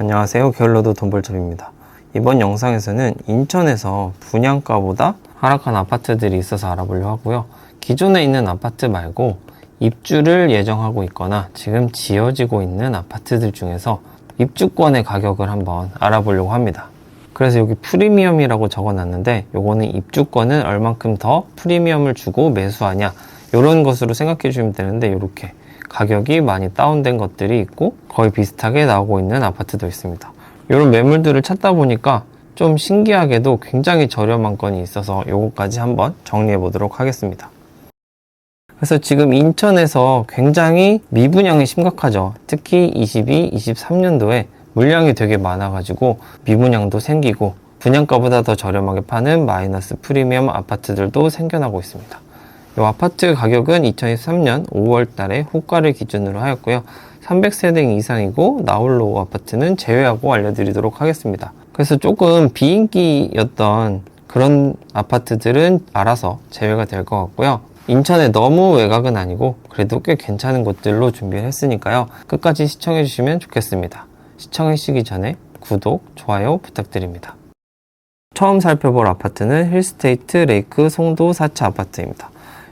안녕하세요. 게을러도 돈벌점입니다. 이번 영상에서는 인천에서 분양가보다 하락한 아파트들이 있어서 알아보려고 하고요. 기존에 있는 아파트 말고 입주를 예정하고 있거나 지금 지어지고 있는 아파트들 중에서 입주권의 가격을 한번 알아보려고 합니다. 그래서 여기 프리미엄이라고 적어놨는데 요거는 입주권은 얼만큼 더 프리미엄을 주고 매수하냐 이런 것으로 생각해 주시면 되는데, 이렇게 가격이 많이 다운된 것들이 있고 거의 비슷하게 나오고 있는 아파트도 있습니다. 이런 매물들을 찾다 보니까 좀 신기하게도 굉장히 저렴한 건이 있어서 요거까지 한번 정리해 보도록 하겠습니다. 그래서 지금 인천에서 굉장히 미분양이 심각하죠. 특히 22, 23년도에 물량이 되게 많아가지고 미분양도 생기고 분양가보다 더 저렴하게 파는 마이너스 프리미엄 아파트들도 생겨나고 있습니다. 이 아파트 가격은 2023년 5월 달에 호가를 기준으로 하였고요. 300세대 이상이고 나홀로 아파트는 제외하고 알려드리도록 하겠습니다. 그래서 조금 비인기였던 그런 아파트들은 알아서 제외가 될 것 같고요. 인천에 너무 외곽은 아니고 그래도 꽤 괜찮은 곳들로 준비를 했으니까요. 끝까지 시청해 주시면 좋겠습니다. 시청해 주시기 전에 구독, 좋아요 부탁드립니다. 처음 살펴볼 아파트는 힐스테이트 레이크 송도 4차 아파트입니다.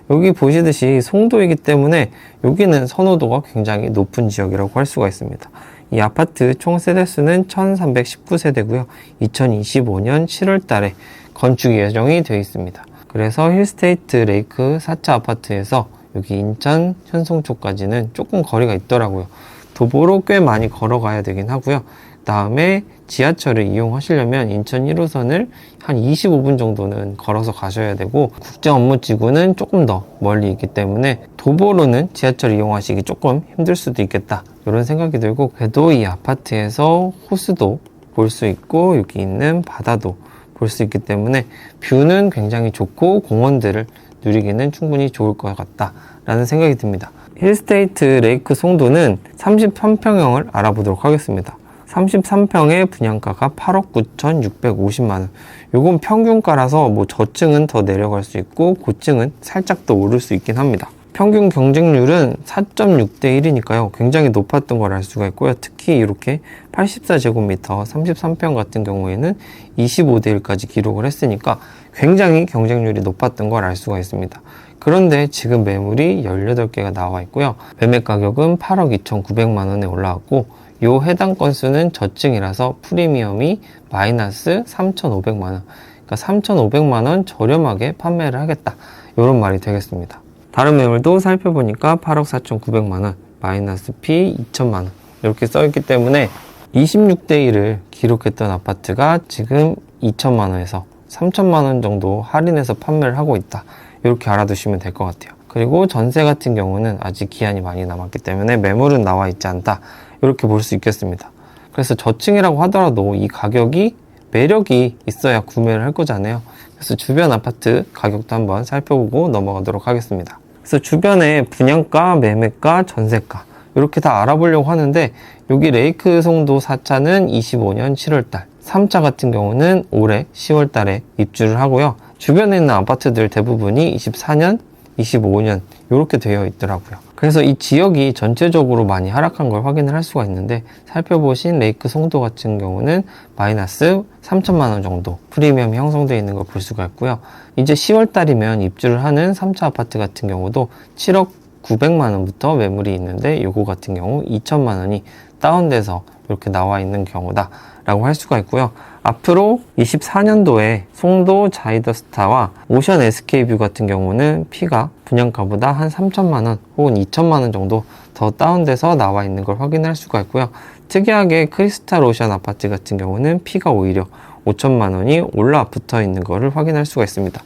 여기 보시듯이 송도이기 때문에 여기는 선호도가 굉장히 높은 지역이라고 할 수가 있습니다. 이 아파트 총 세대수는 1319세대고요. 2025년 7월 달에 건축 예정이 되어 있습니다. 그래서 힐스테이트 레이크 4차 아파트에서 여기 인천 현송 쪽까지는 조금 거리가 있더라고요. 도보로 꽤 많이 걸어가야 되긴 하고요. 다음에 지하철을 이용하시려면 인천 1호선을 한 25분 정도는 걸어서 가셔야 되고, 국제업무지구는 조금 더 멀리 있기 때문에 도보로는 지하철 이용하시기 조금 힘들 수도 있겠다 이런 생각이 들고, 그래도 이 아파트에서 호수도 볼 수 있고 여기 있는 바다도 볼 수 있기 때문에 뷰는 굉장히 좋고 공원들을 누리기는 충분히 좋을 것 같다 라는 생각이 듭니다. 힐스테이트 레이크 송도는 33평형을 알아보도록 하겠습니다. 33평의 분양가가 8억 9,650만원. 요건 평균가라서 뭐 저층은 더 내려갈 수 있고 고층은 살짝 더 오를 수 있긴 합니다. 평균 경쟁률은 4.6대 1이니까요. 굉장히 높았던 걸 알 수가 있고요. 특히 이렇게 84제곱미터 33평 같은 경우에는 25대 1까지 기록을 했으니까 굉장히 경쟁률이 높았던 걸 알 수가 있습니다. 그런데 지금 매물이 18개가 나와 있고요. 매매 가격은 8억 2,900만원에 올라왔고, 요 해당 건수는 저층이라서 프리미엄이 마이너스 3,500만원. 그러니까 3,500만원 저렴하게 판매를 하겠다 이런 말이 되겠습니다. 다른 매물도 살펴보니까 8억 4,900만원, 마이너스 P 2천만원 이렇게 써있기 때문에 26대 1을 기록했던 아파트가 지금 2천만원에서 3천만원 정도 할인해서 판매를 하고 있다. 이렇게 알아두시면 될 것 같아요. 그리고 전세 같은 경우는 아직 기한이 많이 남았기 때문에 매물은 나와 있지 않다. 이렇게 볼 수 있겠습니다. 그래서 저층이라고 하더라도 이 가격이 매력이 있어야 구매를 할 거잖아요. 그래서 주변 아파트 가격도 한번 살펴보고 넘어가도록 하겠습니다. 그래서 주변에 분양가, 매매가, 전세가 이렇게 다 알아보려고 하는데, 여기 레이크 송도 4차는 25년 7월달, 3차 같은 경우는 올해 10월달에 입주를 하고요. 주변에 있는 아파트들 대부분이 24년, 25년 이렇게 되어 있더라고요. 그래서 이 지역이 전체적으로 많이 하락한 걸 확인을 할 수가 있는데, 살펴보신 레이크 송도 같은 경우는 마이너스 3천만원 정도 프리미엄이 형성되어 있는 걸 볼 수가 있고요. 이제 10월 달이면 입주를 하는 3차 아파트 같은 경우도 7억 900만원부터 매물이 있는데, 요거 같은 경우 2천만원이 다운돼서 이렇게 나와 있는 경우다 라고 할 수가 있고요. 앞으로 24년도에 송도 자이더스타와 오션 SK뷰 같은 경우는 P가 분양가보다 한 3천만원 혹은 2천만원 정도 더 다운돼서 나와 있는 걸 확인할 수가 있고요. 특이하게 크리스탈 오션 아파트 같은 경우는 P가 오히려 5천만원이 올라 붙어 있는 것을 확인할 수가 있습니다.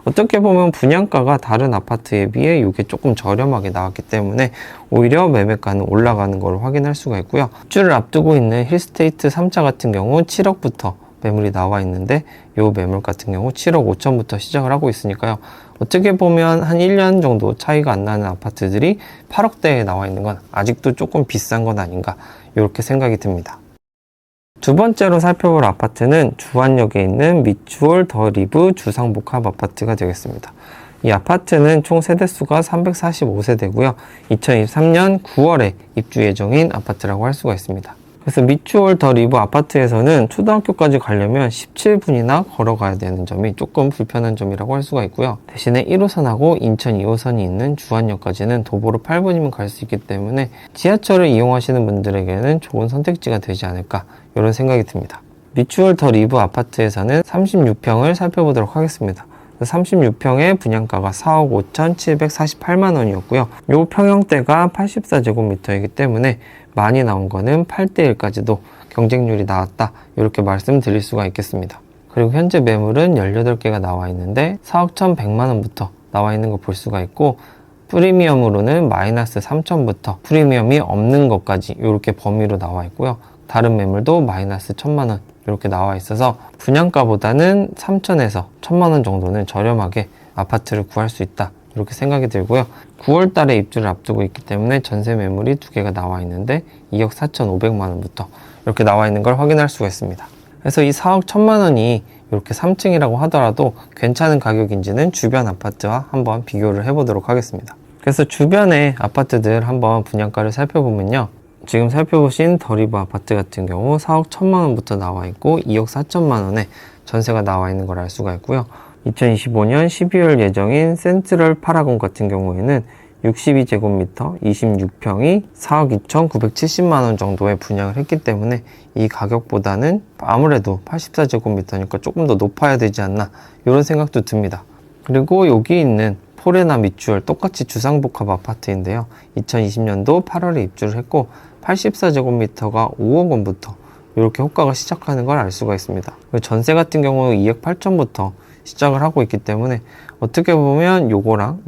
어떻게 보면 분양가가 다른 아파트에 비해 이게 조금 저렴하게 나왔기 때문에 오히려 매매가는 올라가는 걸 확인할 수가 있고요. 입주를 앞두고 있는 힐스테이트 3차 같은 경우 7억부터 매물이 나와 있는데, 이 매물 같은 경우 7억 5천부터 시작을 하고 있으니까요. 어떻게 보면 한 1년 정도 차이가 안 나는 아파트들이 8억대에 나와 있는 건 아직도 조금 비싼 건 아닌가 이렇게 생각이 듭니다. 두 번째로 살펴볼 아파트는 주안역에 있는 미추홀 더 리브 주상복합 아파트가 되겠습니다. 이 아파트는 총 세대수가 345세대고요. 2023년 9월에 입주 예정인 아파트라고 할 수가 있습니다. 그래서 미추홀 더 리브 아파트에서는 초등학교까지 가려면 17분이나 걸어가야 되는 점이 조금 불편한 점이라고 할 수가 있고요. 대신에 1호선하고 인천 2호선이 있는 주안역까지는 도보로 8분이면 갈 수 있기 때문에 지하철을 이용하시는 분들에게는 좋은 선택지가 되지 않을까 이런 생각이 듭니다. 미추홀 더 리브 아파트에서는 36평을 살펴보도록 하겠습니다. 36평의 분양가가 4억 5,748만 원이었고요. 요 평형대가 84제곱미터이기 때문에 많이 나온 거는 8대1까지도 경쟁률이 나왔다, 이렇게 말씀드릴 수가 있겠습니다. 그리고 현재 매물은 18개가 나와 있는데 4억 1,100만 원부터 나와 있는 거 볼 수가 있고, 프리미엄으로는 마이너스 3천부터 프리미엄이 없는 것까지 이렇게 범위로 나와 있고요. 다른 매물도 마이너스 1,000만 원 이렇게 나와 있어서 분양가보다는 3천에서 1,000만 원 정도는 저렴하게 아파트를 구할 수 있다, 이렇게 생각이 들고요. 9월 달에 입주를 앞두고 있기 때문에 전세 매물이 2개가 나와 있는데 2억 4,500만 원부터 이렇게 나와 있는 걸 확인할 수가 있습니다. 그래서 이 4억 1,000만 원이 이렇게 3층이라고 하더라도 괜찮은 가격인지는 주변 아파트와 한번 비교를 해보도록 하겠습니다. 그래서 주변의 아파트들 한번 분양가를 살펴보면요. 지금 살펴보신 더 리브 아파트 같은 경우 4억 1,000만 원부터 나와 있고 2억 4천만 원에 전세가 나와 있는 걸 알 수가 있고요. 2025년 12월 예정인 센트럴 파라곤 같은 경우에는 62제곱미터 26평이 4억 2,970만 원 정도에 분양을 했기 때문에 이 가격보다는 아무래도 84제곱미터니까 조금 더 높아야 되지 않나, 이런 생각도 듭니다. 그리고 여기 있는 포레나 미추홀 똑같이 주상복합 아파트인데요. 2020년도 8월에 입주를 했고 84제곱미터가 5억 원부터 이렇게 호가가 시작하는 걸 알 수가 있습니다. 전세 같은 경우 2억 8천부터 시작을 하고 있기 때문에 어떻게 보면 요거랑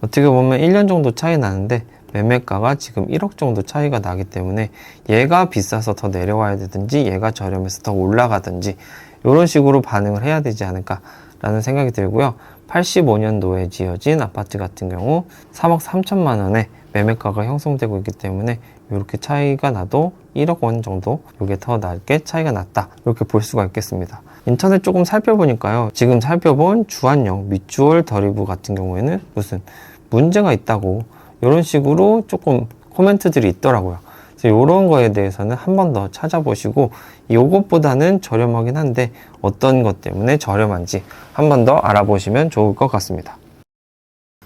어떻게 보면 1년 정도 차이 나는데 매매가가 지금 1억 정도 차이가 나기 때문에 얘가 비싸서 더 내려와야 되든지 얘가 저렴해서 더 올라가든지 이런 식으로 반응을 해야 되지 않을까 라는 생각이 들고요. 85년도에 지어진 아파트 같은 경우 3억 3천만 원에 매매가가 형성되고 있기 때문에 이렇게 차이가 나도 1억 원 정도 이게 더 낮게 차이가 났다, 이렇게 볼 수가 있겠습니다. 인터넷 조금 살펴보니까요, 지금 살펴본 주안역 미추홀 더 리브 같은 경우에는 무슨 문제가 있다고 이런 식으로 조금 코멘트들이 있더라고요. 그래서 이런 거에 대해서는 한 번 더 찾아보시고, 이것보다는 저렴하긴 한데 어떤 것 때문에 저렴한지 한 번 더 알아보시면 좋을 것 같습니다.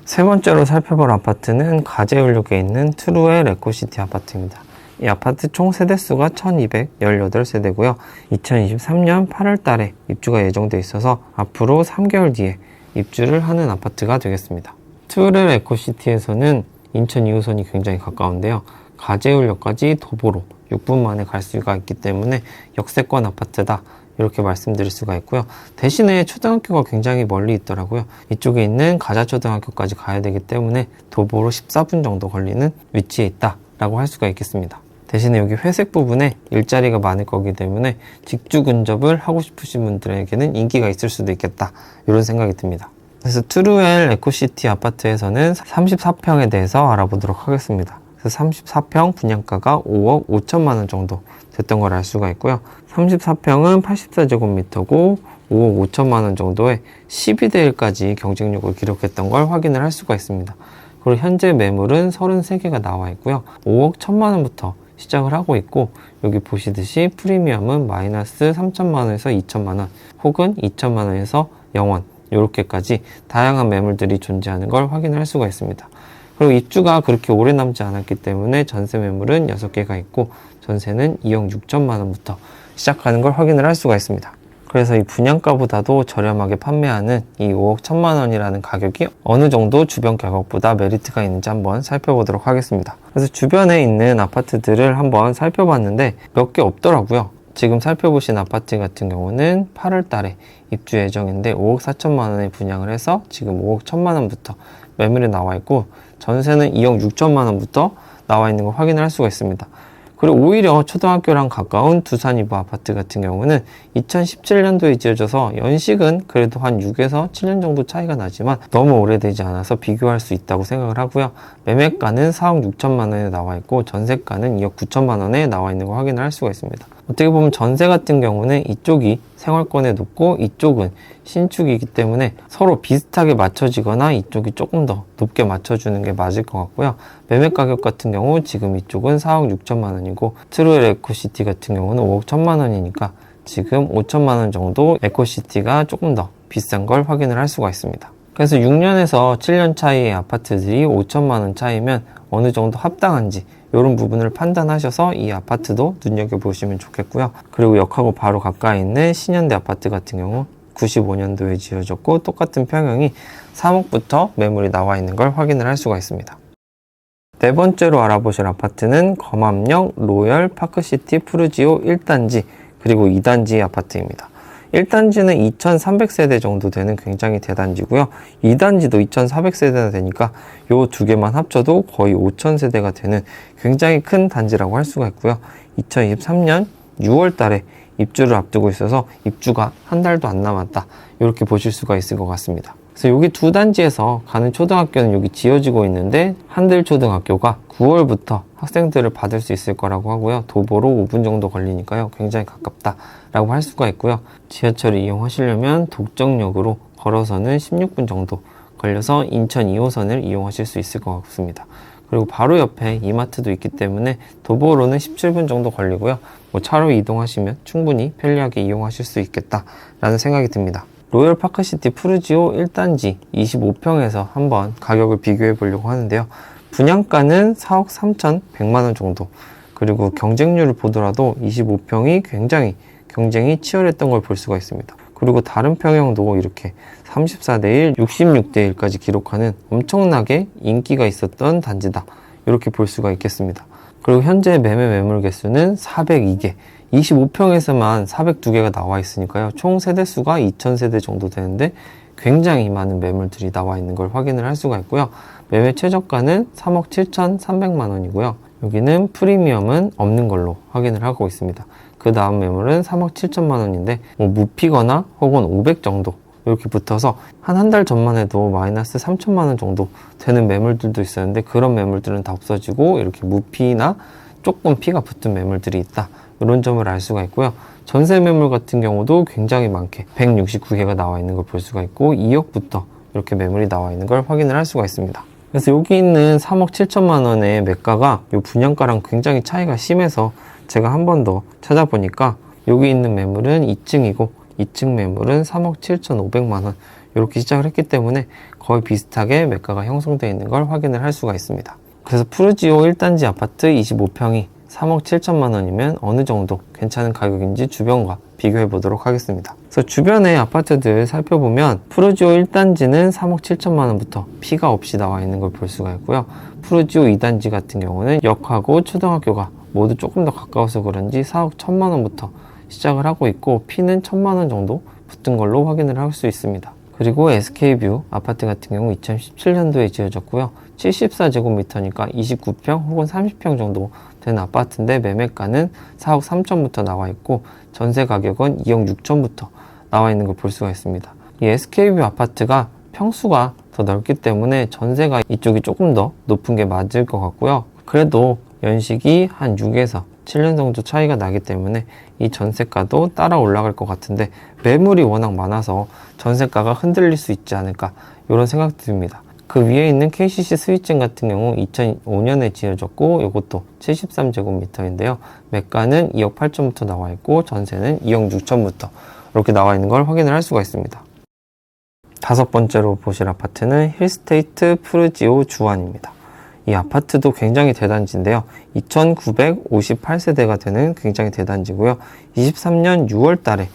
세 번째로 살펴볼 아파트는 가재울역에 있는 트루엘 에코시티 아파트입니다. 이 아파트 총 세대수가 1218세대고요. 2023년 8월 달에 입주가 예정돼 있어서 앞으로 3개월 뒤에 입주를 하는 아파트가 되겠습니다. 트루엘 에코시티에서는 인천 2호선이 굉장히 가까운데요. 가재울역까지 도보로 6분 만에 갈 수가 있기 때문에 역세권 아파트다, 이렇게 말씀드릴 수가 있고요. 대신에 초등학교가 굉장히 멀리 있더라고요. 이쪽에 있는 가자초등학교까지 가야 되기 때문에 도보로 14분 정도 걸리는 위치에 있다라고 할 수가 있겠습니다. 대신에 여기 회색 부분에 일자리가 많을 거기 때문에 직주 근접을 하고 싶으신 분들에게는 인기가 있을 수도 있겠다, 이런 생각이 듭니다. 그래서 트루엘 에코시티 아파트에서는 34평에 대해서 알아보도록 하겠습니다. 그래서 34평 분양가가 5억 5천만 원 정도 됐던 걸 알 수가 있고요. 34평은 84제곱미터고 5억 5천만 원 정도의 12대1까지 경쟁력을 기록했던 걸 확인을 할 수가 있습니다. 그리고 현재 매물은 33개가 나와 있고요. 5억 1천만 원부터 시작을 하고 있고, 여기 보시듯이 프리미엄은 마이너스 3천만 원에서 2천만 원 혹은 2천만 원에서 0원 이렇게까지 다양한 매물들이 존재하는 걸 확인을 할 수가 있습니다. 그리고 입주가 그렇게 오래 남지 않았기 때문에 전세 매물은 6개가 있고 전세는 2억 6천만 원부터 시작하는 걸 확인을 할 수가 있습니다. 그래서 이 분양가보다도 저렴하게 판매하는 이 5억 1천만 원이라는 가격이 어느 정도 주변 가격보다 메리트가 있는지 한번 살펴보도록 하겠습니다. 그래서 주변에 있는 아파트들을 한번 살펴봤는데 몇 개 없더라고요. 지금 살펴보신 아파트 같은 경우는 8월 달에 입주 예정인데 5억 4천만 원에 분양을 해서 지금 5억 1천만 원부터 매물이 나와 있고 전세는 2억 6천만 원부터 나와 있는 걸 확인을 할 수가 있습니다. 그리고 오히려 초등학교랑 가까운 두산 이브 아파트 같은 경우는 2017년도에 지어져서 연식은 그래도 한 6에서 7년 정도 차이가 나지만 너무 오래되지 않아서 비교할 수 있다고 생각을 하고요. 매매가는 4억 6천만 원에 나와 있고 전세가는 2억 9천만 원에 나와 있는 걸 확인을 할 수가 있습니다. 어떻게 보면 전세 같은 경우는 이쪽이 생활권에 높고 이쪽은 신축이기 때문에 서로 비슷하게 맞춰지거나 이쪽이 조금 더 높게 맞춰주는 게 맞을 것 같고요. 매매 가격 같은 경우 지금 이쪽은 4억 6천만 원이고 트루엘 에코시티 같은 경우는 5억 1천만 원이니까 지금 5천만 원 정도 에코시티가 조금 더 비싼 걸 확인을 할 수가 있습니다. 그래서 6년에서 7년 차이의 아파트들이 5천만 원 차이면 어느 정도 합당한지 이런 부분을 판단하셔서 이 아파트도 눈여겨보시면 좋겠고요. 그리고 역하고 바로 가까이 있는 신현대 아파트 같은 경우 95년도에 지어졌고 똑같은 평형이 3억부터 매물이 나와 있는 걸 확인을 할 수가 있습니다. 네 번째로 알아보실 아파트는 검암역 로열 파크시티 푸르지오 1단지 그리고 2단지 아파트입니다. 1단지는 2300세대 정도 되는 굉장히 대단지고요. 2단지도 2400세대나 되니까 요 두 개만 합쳐도 거의 5000세대가 되는 굉장히 큰 단지라고 할 수가 있고요. 2023년 6월 달에 입주를 앞두고 있어서 입주가 한 달도 안 남았다. 이렇게 보실 수가 있을 것 같습니다. 그래서 여기 두 단지에서 가는 초등학교는 여기 지어지고 있는데 한들초등학교가 9월부터 학생들을 받을 수 있을 거라고 하고요. 도보로 5분 정도 걸리니까요. 굉장히 가깝다라고 할 수가 있고요. 지하철을 이용하시려면 독정역으로 걸어서는 16분 정도 걸려서 인천 2호선을 이용하실 수 있을 것 같습니다. 그리고 바로 옆에 이마트도 있기 때문에 도보로는 17분 정도 걸리고요. 뭐 차로 이동하시면 충분히 편리하게 이용하실 수 있겠다라는 생각이 듭니다. 로열 파크시티 푸르지오 1단지 25평에서 한번 가격을 비교해 보려고 하는데요. 분양가는 4억 3,100만 원 정도. 그리고 경쟁률을 보더라도 25평이 굉장히 경쟁이 치열했던 걸 볼 수가 있습니다. 그리고 다른 평형도 이렇게 34대 1, 66대 1까지 기록하는 엄청나게 인기가 있었던 단지다. 이렇게 볼 수가 있겠습니다. 그리고 현재 매매 매물 개수는 402개. 25평에서만 402개가 나와 있으니까요. 총 세대수가 2000세대 정도 되는데 굉장히 많은 매물들이 나와 있는 걸 확인을 할 수가 있고요. 매매 최저가는 3억 7,300만 원이고요. 여기는 프리미엄은 없는 걸로 확인을 하고 있습니다. 그 다음 매물은 3억 7천만 원인데 뭐 무피거나 혹은 500 정도 이렇게 붙어서 한 달 전만 해도 마이너스 3천만 원 정도 되는 매물들도 있었는데 그런 매물들은 다 없어지고 이렇게 무피나 조금 피가 붙은 매물들이 있다. 이런 점을 알 수가 있고요. 전세 매물 같은 경우도 굉장히 많게 169개가 나와 있는 걸 볼 수가 있고 2억부터 이렇게 매물이 나와 있는 걸 확인을 할 수가 있습니다. 그래서 여기 있는 3억 7천만 원의 매가가 이 분양가랑 굉장히 차이가 심해서 제가 한 번 더 찾아보니까 여기 있는 매물은 2층이고 2층 매물은 3억 7,500만 원 이렇게 시작을 했기 때문에 거의 비슷하게 매가가 형성되어 있는 걸 확인을 할 수가 있습니다. 그래서 푸르지오 1단지 아파트 25평이 3억 7천만 원이면 어느 정도 괜찮은 가격인지 주변과 비교해 보도록 하겠습니다. 그래서 주변의 아파트들 살펴보면 푸르지오 1단지는 3억 7천만 원부터 피가 없이 나와 있는 걸 볼 수가 있고요. 푸르지오 2단지 같은 경우는 역하고 초등학교가 모두 조금 더 가까워서 그런지 4억 1천만 원부터 시작을 하고 있고 피는 1천만 원 정도 붙은 걸로 확인을 할 수 있습니다. 그리고 SK뷰 아파트 같은 경우 2017년도에 지어졌고요. 74제곱미터니까 29평 혹은 30평 정도 되는 아파트인데 매매가는 4억 3천부터 나와 있고 전세 가격은 2억 6천부터 나와 있는 걸 볼 수가 있습니다. 이 SK뷰 아파트가 평수가 더 넓기 때문에 전세가 이쪽이 조금 더 높은 게 맞을 것 같고요. 그래도 연식이 한 6에서 7년 정도 차이가 나기 때문에 이 전세가도 따라 올라갈 것 같은데 매물이 워낙 많아서 전세가가 흔들릴 수 있지 않을까 이런 생각 듭니다. 그 위에 있는 KCC 스위증 같은 경우 2005년에 지어졌고 이것도 73제곱미터인데요. 매가는 2억 8천부터 나와 있고 전세는 2억 6천부터 이렇게 나와 있는 걸 확인을 할 수가 있습니다. 다섯 번째로 보실 아파트는 힐스테이트 푸르지오 주안입니다. 이 아파트도 굉장히 대단지인데요. 2958세대가 되는 굉장히 대단지고요. 23년 6월 달에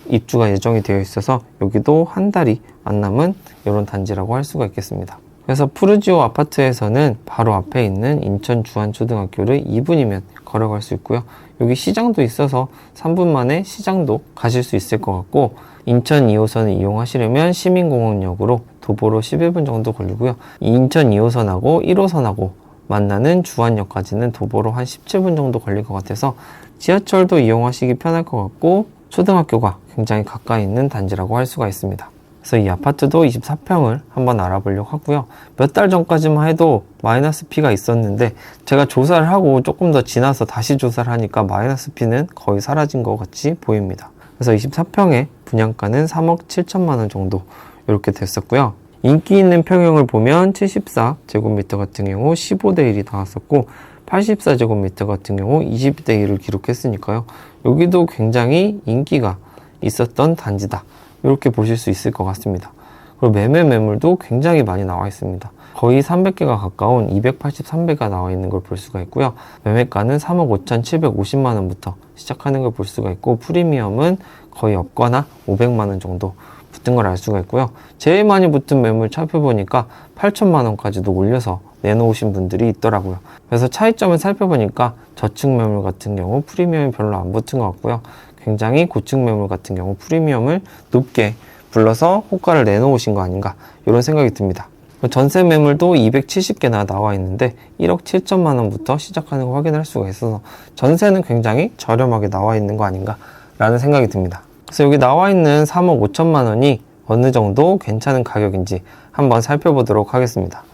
입주가 예정이 되어 있어서 여기도 한 달이 안 남은 이런 단지라고 할 수가 있겠습니다. 그래서 푸르지오 아파트에서는 바로 앞에 있는 인천 주안초등학교를 2분이면 걸어갈 수 있고요. 여기 시장도 있어서 3분 만에 시장도 가실 수 있을 것 같고 인천 2호선을 이용하시려면 시민공원역으로 도보로 11분 정도 걸리고요. 인천 2호선하고 1호선하고 만나는 주안역까지는 도보로 한 17분 정도 걸릴 것 같아서 지하철도 이용하시기 편할 것 같고 초등학교가 굉장히 가까이 있는 단지라고 할 수가 있습니다. 그래서 이 아파트도 24평을 한번 알아보려고 하고요. 몇 달 전까지만 해도 마이너스 P가 있었는데 제가 조사를 하고 조금 더 지나서 다시 조사를 하니까 마이너스 P는 거의 사라진 것 같이 보입니다. 그래서 24평의 분양가는 3억 7천만 원 정도 이렇게 됐었고요. 인기 있는 평형을 보면 74제곱미터 같은 경우 15대 1이 나왔었고 84제곱미터 같은 경우 20대 1을 기록했으니까요. 여기도 굉장히 인기가 있었던 단지다. 이렇게 보실 수 있을 것 같습니다. 그리고 매물도 굉장히 많이 나와 있습니다. 거의 300개가 가까운 283배가 나와 있는 걸 볼 수가 있고요. 매매가는 3억 5,750만 원부터 시작하는 걸 볼 수가 있고 프리미엄은 거의 없거나 500만 원 정도 붙은 걸 알 수가 있고요. 제일 많이 붙은 매물 살펴보니까 8천만 원까지도 올려서 내놓으신 분들이 있더라고요. 그래서 차이점을 살펴보니까 저층 매물 같은 경우 프리미엄이 별로 안 붙은 것 같고요. 굉장히 고층 매물 같은 경우 프리미엄을 높게 불러서 호가를 내놓으신 거 아닌가 이런 생각이 듭니다. 전세 매물도 270개나 나와 있는데 1억 7천만 원부터 시작하는 거 확인할 수가 있어서 전세는 굉장히 저렴하게 나와 있는 거 아닌가 라는 생각이 듭니다. 그래서 여기 나와 있는 3억 5천만 원이 어느 정도 괜찮은 가격인지 한번 살펴보도록 하겠습니다.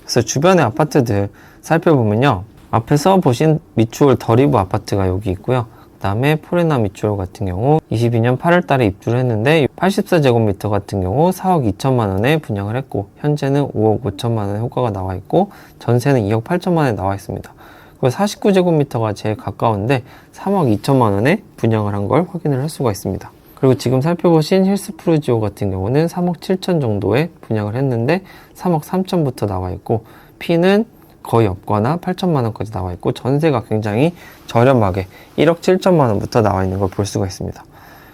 그래서 주변의 아파트들 살펴보면요. 앞에서 보신 미추홀 더리브 아파트가 여기 있고요. 그 다음에 포레나 미추홀 같은 경우 22년 8월 달에 입주를 했는데 84제곱미터 같은 경우 4억 2천만 원에 분양을 했고 현재는 5억 5천만 원의 효과가 나와 있고 전세는 2억 8천만 원에 나와 있습니다. 그리고 49제곱미터가 제일 가까운데 3억 2천만 원에 분양을 한 걸 확인을 할 수가 있습니다. 그리고 지금 살펴보신 힐스프루지오 같은 경우는 3억 7천 정도에 분양을 했는데 3억 3천부터 나와 있고 P는 거의 없거나 8천만 원까지 나와 있고 전세가 굉장히 저렴하게 1억 7천만 원부터 나와 있는 걸 볼 수가 있습니다.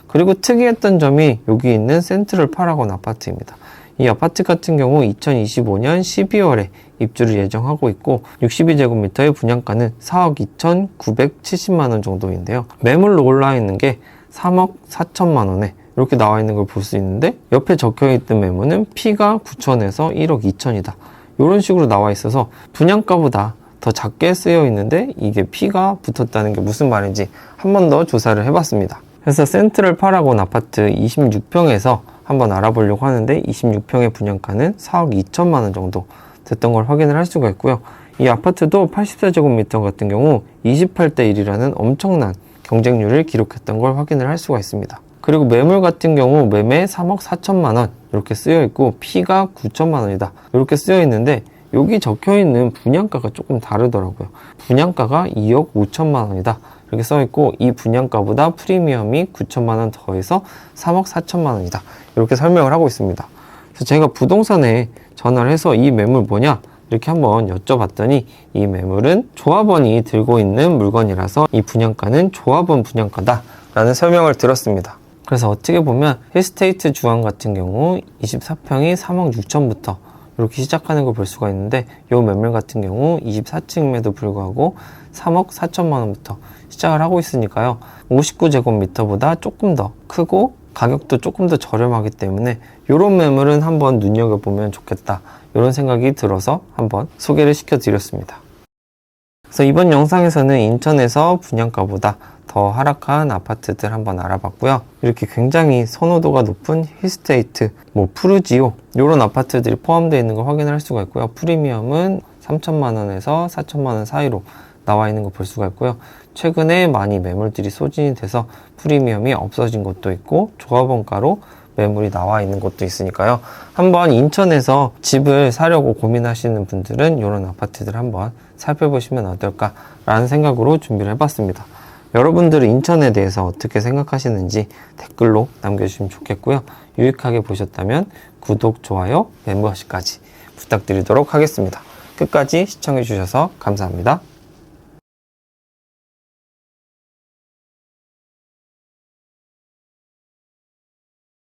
그리고 특이했던 점이 여기 있는 센트럴 파라곤 아파트입니다. 이 아파트 같은 경우 2025년 12월에 입주를 예정하고 있고 62제곱미터의 분양가는 4억 2,970만 원 정도인데요. 매물로 올라와 있는 게 3억 4천만 원에 이렇게 나와 있는 걸 볼 수 있는데 옆에 적혀있던 매물은 P가 9천에서 1억 2천이다. 이런 식으로 나와 있어서 분양가보다 더 작게 쓰여 있는데 이게 P가 붙었다는 게 무슨 말인지 한 번 더 조사를 해봤습니다. 그래서 센트럴 파라곤 아파트 26평에서 한번 알아보려고 하는데 26평의 분양가는 4억 2천만 원 정도 됐던 걸 확인을 할 수가 있고요. 이 아파트도 84제곱미터 같은 경우 28대 1이라는 엄청난 경쟁률을 기록했던 걸 확인을 할 수가 있습니다. 그리고 매물 같은 경우 매매 3억 4천만 원 이렇게 쓰여 있고 P가 9천만 원이다 이렇게 쓰여 있는데 여기 적혀 있는 분양가가 조금 다르더라고요. 분양가가 2억 5천만 원이다 이렇게 써 있고 이 분양가보다 프리미엄이 9천만 원 더해서 3억 4천만 원이다 이렇게 설명을 하고 있습니다. 그래서 제가 부동산에 전화를 해서 이 매물 뭐냐 이렇게 한번 여쭤봤더니 이 매물은 조합원이 들고 있는 물건이라서 이 분양가는 조합원 분양가다 라는 설명을 들었습니다. 그래서 어떻게 보면 힐스테이트 주황 같은 경우 24평이 3억 6천부터 이렇게 시작하는 걸 볼 수가 있는데 이 매물 같은 경우 24층임에도 불구하고 3억 4천만 원부터 시작을 하고 있으니까요. 59제곱미터보다 조금 더 크고 가격도 조금 더 저렴하기 때문에 이런 매물은 한번 눈여겨보면 좋겠다 이런 생각이 들어서 한번 소개를 시켜드렸습니다. 그래서 이번 영상에서는 인천에서 분양가보다 더 하락한 아파트들 한번 알아봤고요. 이렇게 굉장히 선호도가 높은 힐스테이트, 푸르지오 이런 아파트들이 포함되어 있는 걸 확인할 수가 있고요. 프리미엄은 3천만 원에서 4천만 원 사이로 나와 있는 걸 볼 수가 있고요. 최근에 많이 매물들이 소진이 돼서 프리미엄이 없어진 곳도 있고 조합원가로 매물이 나와 있는 곳도 있으니까요. 한번 인천에서 집을 사려고 고민하시는 분들은 이런 아파트들 한번 살펴보시면 어떨까라는 생각으로 준비를 해봤습니다. 여러분들은 인천에 대해서 어떻게 생각하시는지 댓글로 남겨주시면 좋겠고요. 유익하게 보셨다면 구독, 좋아요, 멤버십까지 부탁드리도록 하겠습니다. 끝까지 시청해주셔서 감사합니다.